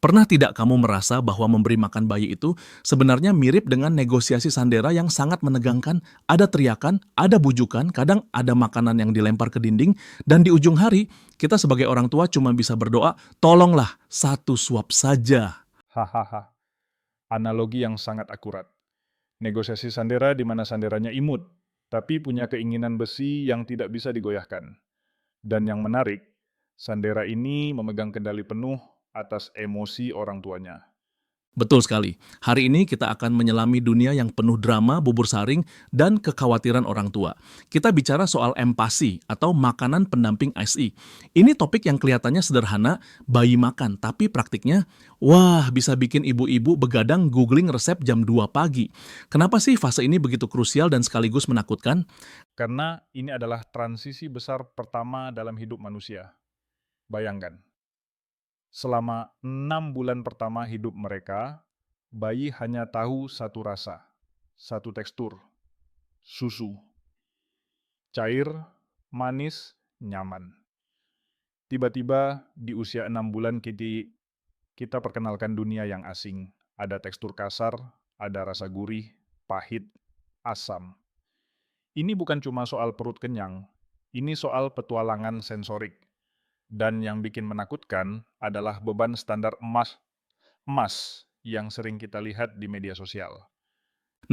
Pernah tidak kamu merasa bahwa memberi makan bayi itu sebenarnya mirip dengan negosiasi sandera yang sangat menegangkan? Ada teriakan, ada bujukan, kadang ada makanan yang dilempar ke dinding, dan di ujung hari, kita sebagai orang tua cuma bisa berdoa, tolonglah satu suap saja. Hahaha, analogi yang sangat akurat. Negosiasi sandera di mana sanderanya imut, tapi punya keinginan besi yang tidak bisa digoyahkan. Dan yang menarik, sandera ini memegang kendali penuh atas emosi orang tuanya. Betul sekali. Hari ini kita akan menyelami dunia yang penuh drama, bubur saring, dan kekhawatiran orang tua. Kita bicara soal empati atau makanan pendamping ASI. Ini topik yang kelihatannya sederhana, bayi makan, tapi praktiknya, wah bisa bikin ibu-ibu begadang googling resep jam 2 pagi. Kenapa sih fase ini begitu krusial dan sekaligus menakutkan? Karena ini adalah transisi besar pertama dalam hidup manusia. Bayangkan, selama 6 bulan pertama hidup mereka, bayi hanya tahu satu rasa, satu tekstur, susu. Cair, manis, nyaman. Tiba-tiba di usia 6 bulan kita perkenalkan dunia yang asing. Ada tekstur kasar, ada rasa gurih, pahit, asam. Ini bukan cuma soal perut kenyang, ini soal petualangan sensorik. Dan yang bikin menakutkan adalah beban standar emas yang sering kita lihat di media sosial.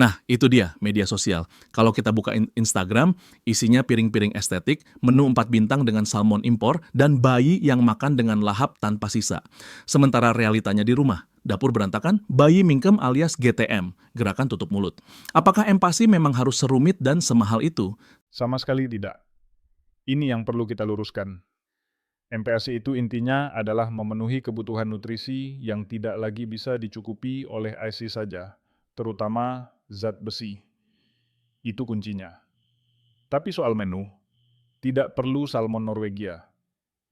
Nah, itu dia media sosial. Kalau kita buka Instagram, isinya piring-piring estetik, menu 4 bintang dengan salmon impor, dan bayi yang makan dengan lahap tanpa sisa. Sementara realitanya di rumah, dapur berantakan, bayi mingkem alias GTM, gerakan tutup mulut. Apakah empati memang harus serumit dan semahal itu? Sama sekali tidak. Ini yang perlu kita luruskan. MPASI itu intinya adalah memenuhi kebutuhan nutrisi yang tidak lagi bisa dicukupi oleh ASI saja, terutama zat besi. Itu kuncinya. Tapi soal menu, tidak perlu salmon Norwegia,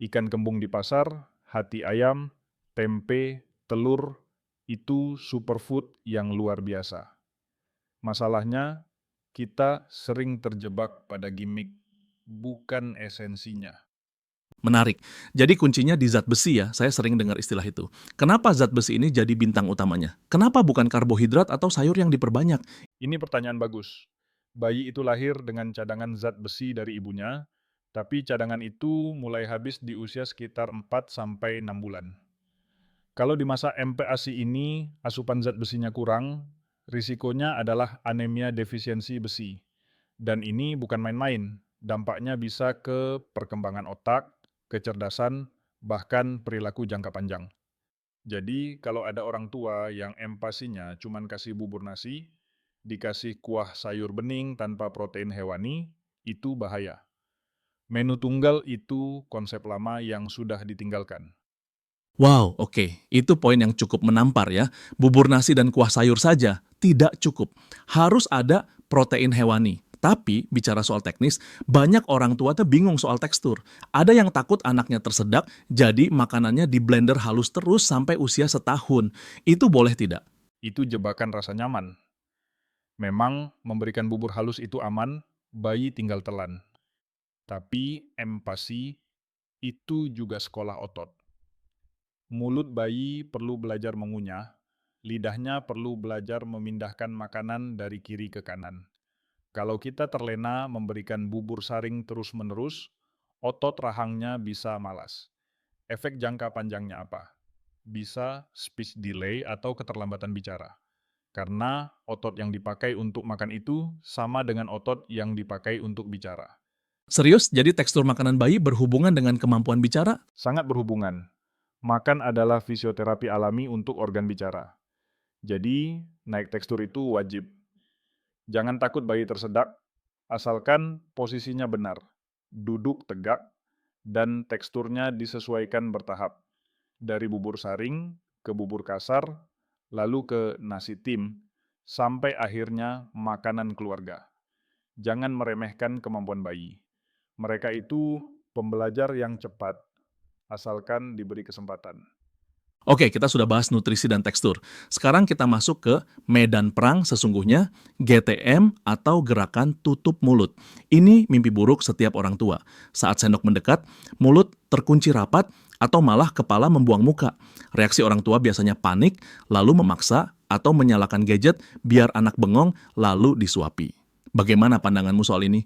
ikan kembung di pasar, hati ayam, tempe, telur, itu superfood yang luar biasa. Masalahnya, kita sering terjebak pada gimmick, bukan esensinya. Menarik. Jadi kuncinya di zat besi ya, saya sering dengar istilah itu. Kenapa zat besi ini jadi bintang utamanya? Kenapa bukan karbohidrat atau sayur yang diperbanyak? Ini pertanyaan bagus. Bayi itu lahir dengan cadangan zat besi dari ibunya, tapi cadangan itu mulai habis di usia sekitar 4-6 bulan. Kalau di masa MPASI ini asupan zat besinya kurang, risikonya adalah anemia defisiensi besi. Dan ini bukan main-main, dampaknya bisa ke perkembangan otak, kecerdasan, bahkan perilaku jangka panjang. Jadi, kalau ada orang tua yang empasinya cuman kasih bubur nasi, dikasih kuah sayur bening tanpa protein hewani, itu bahaya. Menu tunggal itu konsep lama yang sudah ditinggalkan. Wow, oke. Itu poin yang cukup menampar ya. Bubur nasi dan kuah sayur saja tidak cukup. Harus ada protein hewani. Tapi, bicara soal teknis, banyak orang tua tuh bingung soal tekstur. Ada yang takut anaknya tersedak, jadi makanannya di blender halus terus sampai usia setahun. Itu boleh tidak? Itu jebakan rasa nyaman. Memang memberikan bubur halus itu aman, bayi tinggal telan. Tapi empati itu juga sekolah otot. Mulut bayi perlu belajar mengunyah, lidahnya perlu belajar memindahkan makanan dari kiri ke kanan. Kalau kita terlena memberikan bubur saring terus-menerus, otot rahangnya bisa malas. Efek jangka panjangnya apa? Bisa speech delay atau keterlambatan bicara. Karena otot yang dipakai untuk makan itu sama dengan otot yang dipakai untuk bicara. Serius, jadi tekstur makanan bayi berhubungan dengan kemampuan bicara? Sangat berhubungan. Makan adalah fisioterapi alami untuk organ bicara. Jadi, naik tekstur itu wajib. Jangan takut bayi tersedak, asalkan posisinya benar, duduk tegak, dan teksturnya disesuaikan bertahap. Dari bubur saring ke bubur kasar, lalu ke nasi tim, sampai akhirnya makanan keluarga. Jangan meremehkan kemampuan bayi. Mereka itu pembelajar yang cepat, asalkan diberi kesempatan. Oke, kita sudah bahas nutrisi dan tekstur. Sekarang kita masuk ke medan perang sesungguhnya, GTM atau gerakan tutup mulut. Ini mimpi buruk setiap orang tua. Saat sendok mendekat, mulut terkunci rapat, atau malah kepala membuang muka. Reaksi orang tua biasanya panik, lalu memaksa atau menyalakan gadget biar anak bengong lalu disuapi. Bagaimana pandanganmu soal ini?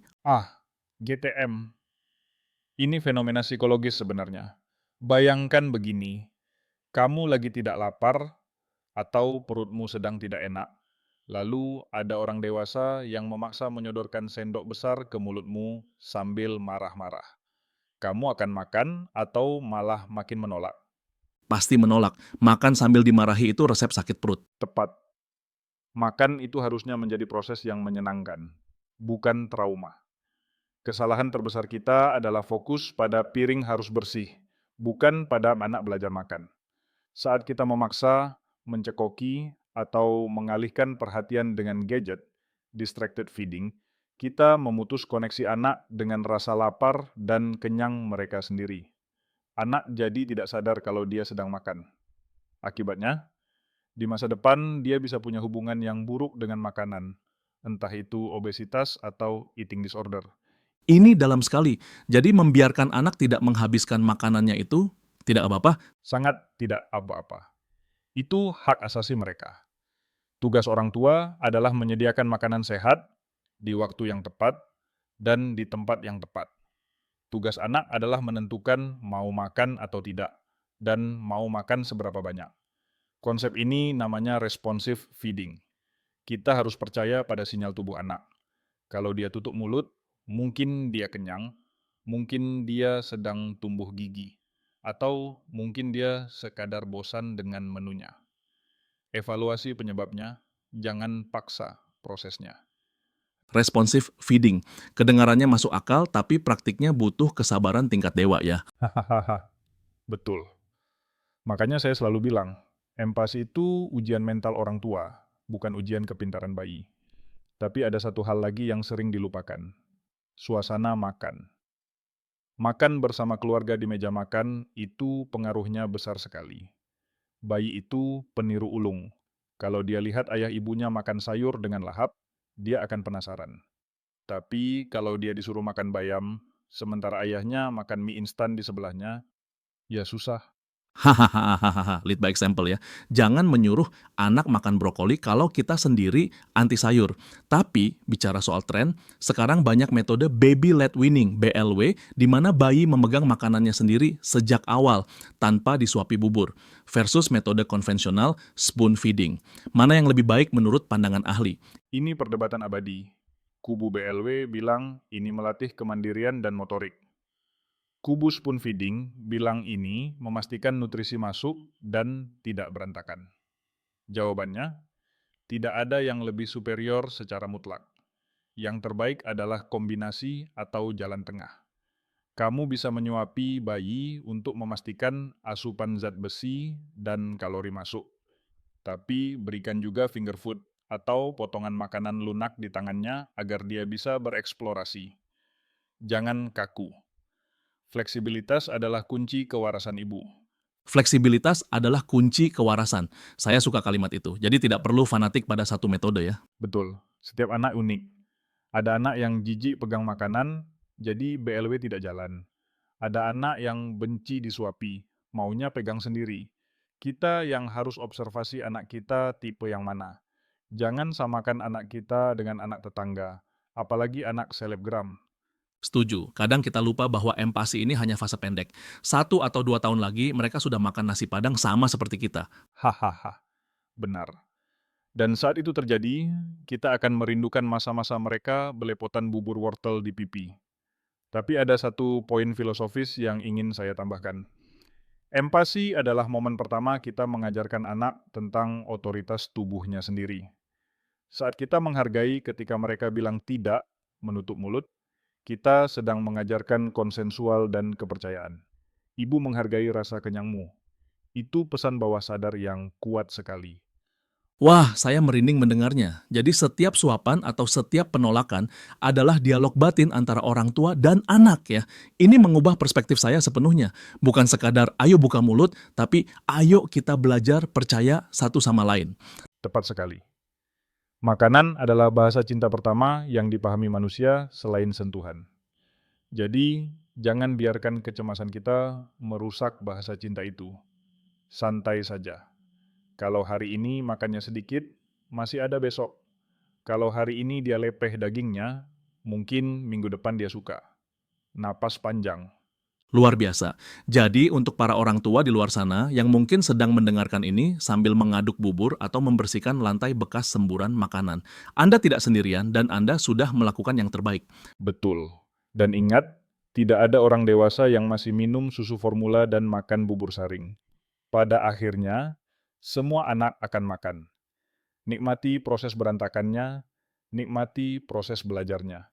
GTM. Ini fenomena psikologis sebenarnya. Bayangkan begini, kamu lagi tidak lapar atau perutmu sedang tidak enak. Lalu ada orang dewasa yang memaksa menyodorkan sendok besar ke mulutmu sambil marah-marah. Kamu akan makan atau malah makin menolak? Pasti menolak. Makan sambil dimarahi itu resep sakit perut. Tepat. Makan itu harusnya menjadi proses yang menyenangkan, bukan trauma. Kesalahan terbesar kita adalah fokus pada piring harus bersih, bukan pada anak belajar makan. Saat kita memaksa, mencekoki, atau mengalihkan perhatian dengan gadget, distracted feeding, kita memutus koneksi anak dengan rasa lapar dan kenyang mereka sendiri. Anak jadi tidak sadar kalau dia sedang makan. Akibatnya, di masa depan dia bisa punya hubungan yang buruk dengan makanan, entah itu obesitas atau eating disorder. Ini dalam sekali. Jadi membiarkan anak tidak menghabiskan makanannya itu tidak apa-apa. Sangat tidak apa-apa. Itu hak asasi mereka. Tugas orang tua adalah menyediakan makanan sehat di waktu yang tepat dan di tempat yang tepat. Tugas anak adalah menentukan mau makan atau tidak dan mau makan seberapa banyak. Konsep ini namanya responsive feeding. Kita harus percaya pada sinyal tubuh anak. Kalau dia tutup mulut, mungkin dia kenyang, mungkin dia sedang tumbuh gigi, atau mungkin dia sekadar bosan dengan menunya. Evaluasi penyebabnya, jangan paksa prosesnya. Responsive feeding. Kedengarannya masuk akal, tapi praktiknya butuh kesabaran tingkat dewa ya. Hahaha, betul. Makanya saya selalu bilang, empati itu ujian mental orang tua, bukan ujian kepintaran bayi. Tapi ada satu hal lagi yang sering dilupakan, suasana makan. Makan bersama keluarga di meja makan itu pengaruhnya besar sekali. Bayi itu peniru ulung. Kalau dia lihat ayah ibunya makan sayur dengan lahap, dia akan penasaran. Tapi kalau dia disuruh makan bayam, sementara ayahnya makan mie instan di sebelahnya, ya susah. Hahaha, lead by example ya. Jangan menyuruh anak makan brokoli kalau kita sendiri anti sayur. Tapi, bicara soal tren, sekarang banyak metode baby-led weaning, BLW, di mana bayi memegang makanannya sendiri sejak awal, tanpa disuapi bubur, versus metode konvensional spoon feeding. Mana yang lebih baik menurut pandangan ahli? Ini perdebatan abadi. Kubu BLW bilang ini melatih kemandirian dan motorik. Kubu spoon feeding bilang ini memastikan nutrisi masuk dan tidak berantakan. Jawabannya, tidak ada yang lebih superior secara mutlak. Yang terbaik adalah kombinasi atau jalan tengah. Kamu bisa menyuapi bayi untuk memastikan asupan zat besi dan kalori masuk. Tapi berikan juga finger food atau potongan makanan lunak di tangannya agar dia bisa bereksplorasi. Jangan kaku. Fleksibilitas adalah kunci kewarasan ibu. Fleksibilitas adalah kunci kewarasan. Saya suka kalimat itu. Jadi tidak perlu fanatik pada satu metode ya. Betul, setiap anak unik. Ada anak yang jijik pegang makanan, jadi BLW tidak jalan. Ada anak yang benci disuapi, maunya pegang sendiri. Kita yang harus observasi anak kita tipe yang mana. Jangan samakan anak kita dengan anak tetangga, apalagi anak selebgram. Setuju. Kadang kita lupa bahwa empati ini hanya fase pendek. 1 atau 2 tahun lagi mereka sudah makan nasi padang sama seperti kita. Hahaha, benar. Dan saat itu terjadi, kita akan merindukan masa-masa mereka belepotan bubur wortel di pipi. Tapi ada satu poin filosofis yang ingin saya tambahkan. Empati adalah momen pertama kita mengajarkan anak tentang otoritas tubuhnya sendiri. Saat kita menghargai ketika mereka bilang tidak, menutup mulut, kita sedang mengajarkan konsensual dan kepercayaan. Ibu menghargai rasa kenyangmu. Itu pesan bawah sadar yang kuat sekali. Wah, saya merinding mendengarnya. Jadi setiap suapan atau setiap penolakan adalah dialog batin antara orang tua dan anak ya. Ini mengubah perspektif saya sepenuhnya. Bukan sekadar ayo buka mulut, tapi ayo kita belajar percaya satu sama lain. Tepat sekali. Makanan adalah bahasa cinta pertama yang dipahami manusia selain sentuhan. Jadi, Jangan biarkan kecemasan kita merusak bahasa cinta itu. Santai saja. Kalau hari ini makannya sedikit, masih ada besok. Kalau hari ini dia lepeh dagingnya, mungkin minggu depan dia suka. Napas panjang. Luar biasa. Jadi untuk para orang tua di luar sana yang mungkin sedang mendengarkan ini sambil mengaduk bubur atau membersihkan lantai bekas semburan makanan, Anda tidak sendirian dan Anda sudah melakukan yang terbaik. Betul. Dan ingat, tidak ada orang dewasa yang masih minum susu formula dan makan bubur saring. Pada akhirnya, semua anak akan makan. Nikmati proses berantakannya, nikmati proses belajarnya.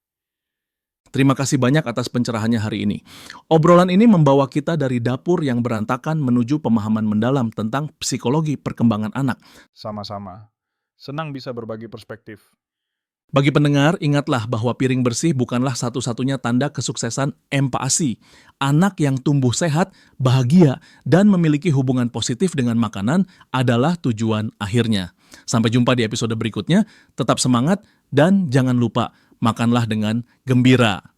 Terima kasih banyak atas pencerahannya hari ini. Obrolan ini membawa kita dari dapur yang berantakan menuju pemahaman mendalam tentang psikologi perkembangan anak. Sama-sama. Senang bisa berbagi perspektif. Bagi pendengar, ingatlah bahwa piring bersih bukanlah satu-satunya tanda kesuksesan empati. Anak yang tumbuh sehat, bahagia, dan memiliki hubungan positif dengan makanan adalah tujuan akhirnya. Sampai jumpa di episode berikutnya. Tetap semangat dan jangan lupa, makanlah dengan gembira.